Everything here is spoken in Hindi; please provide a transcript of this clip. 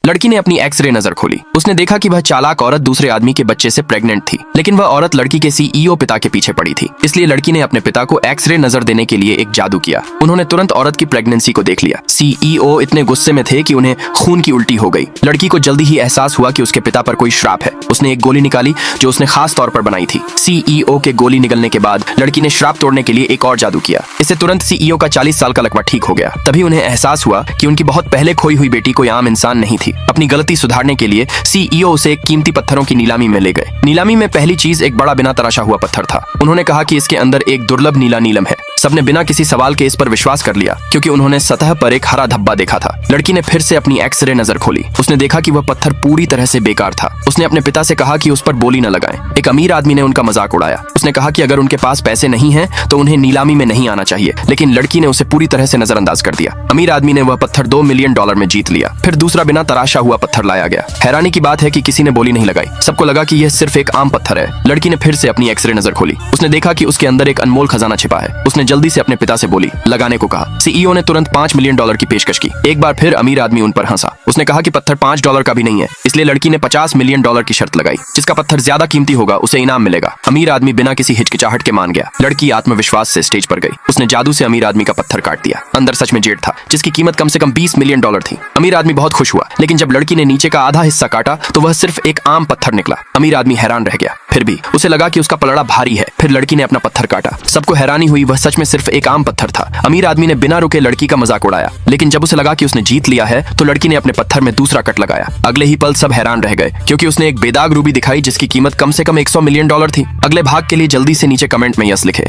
लड़की ने अपनी एक्सरे नजर खोली। उसने देखा कि वह चालाक औरत दूसरे आदमी के बच्चे से प्रेग्नेंट थी, लेकिन वह औरत लड़की के सीईओ पिता के पीछे पड़ी थी। इसलिए लड़की ने अपने पिता को एक्सरे नजर देने के लिए एक जादू किया। उन्होंने तुरंत औरत की प्रेगनेंसी को देख लिया। सीईओ इतने गुस्से में थे कि उन्हें खून की उल्टी हो गई। लड़की को जल्दी ही एहसास हुआ कि उसके पिता पर कोई श्राप है। उसने एक गोली निकाली जो उसने खास तौर पर बनाई थी। सीईओ के गोली निकलने के बाद लड़की ने श्राप तोड़ने के लिए एक और जादू किया। इससे तुरंत सीईओ का 40 साल का लकवा ठीक हो गया। तभी उन्हें एहसास हुआ कि उनकी बहुत पहले खोई हुई बेटी कोई आम इंसान नहीं थी। अपनी गलती सुधारने के लिए सीईओ उसे कीमती पत्थरों की नीलामी में ले गए। नीलामी में पहली चीज एक बड़ा बिना तराशा हुआ पत्थर था। उन्होंने कहा कि इसके अंदर एक दुर्लभ नीला नीलम है। सबने बिना किसी सवाल के इस पर विश्वास कर लिया, क्योंकि उन्होंने सतह पर एक हरा धब्बा देखा था। लड़की ने फिर से अपनी एक्सरे नजर खोली। उसने देखा कि वह पत्थर पूरी तरह से बेकार था। उसने अपने पिता से कहा कि उस पर बोली न लगाएं। एक अमीर आदमी ने उनका मजाक उड़ाया। उसने कहा कि अगर उनके पास पैसे नहीं हैं तो उन्हें नीलामी में नहीं आना चाहिए, लेकिन लड़की ने उसे पूरी तरह से नजरअंदाज कर दिया। अमीर आदमी ने वह पत्थर $2 मिलियन में जीत लिया। फिर दूसरा बिना तराशा हुआ पत्थर लाया गया। हैरानी की बात है कि किसी ने बोली नहीं लगाई। सबको लगा कि यह सिर्फ एक आम पत्थर है। लड़की ने फिर से अपनी एक्सरे नजर खोली। उसने देखा कि उसके अंदर एक अनमोल खजाना छिपा है। उसने जल्दी से अपने पिता से बोली लगाने को कहा। सीईओ ने तुरंत $5 मिलियन की पेशकश की। एक बार फिर अमीर आदमी उन पर हंसा। उसने कहा कि पत्थर $5 का भी नहीं है, इसलिए लड़की ने $50 मिलियन की शर्त लगाई। जिसका पत्थर ज्यादा कीमती होगा उसे इनाम मिलेगा। अमीर आदमी बिना किसी हिचकिचाहट के मान गया। लड़की आत्मविश्वास से स्टेज पर गई। उसने जादू से अमीर आदमी का पत्थर काट दिया। अंदर सच में जेड था, जिसकी कीमत कम से कम $20 मिलियन थी। अमीर आदमी बहुत खुश हुआ, लेकिन जब लड़की ने नीचे का आधा हिस्सा काटा तो वह सिर्फ एक आम पत्थर निकला। अमीर आदमी हैरान रह गया। फिर भी उसे लगा कि उसका पलड़ा भारी है। फिर लड़की ने अपना पत्थर काटा। सबको हैरानी हुई, वह सच में सिर्फ एक आम पत्थर था। अमीर आदमी ने बिना रुके लड़की का मजाक उड़ाया, लेकिन जब उसे लगा कि उसने जीत लिया है तो लड़की ने अपने पत्थर में दूसरा कट लगाया। अगले ही पल सब हैरान रह गए, क्योंकि उसने एक बेदाग रूबी दिखाई जिसकी कीमत कम से कम $100 मिलियन थी। अगले भाग के लिए जल्दी से नीचे कमेंट में यस लिखे।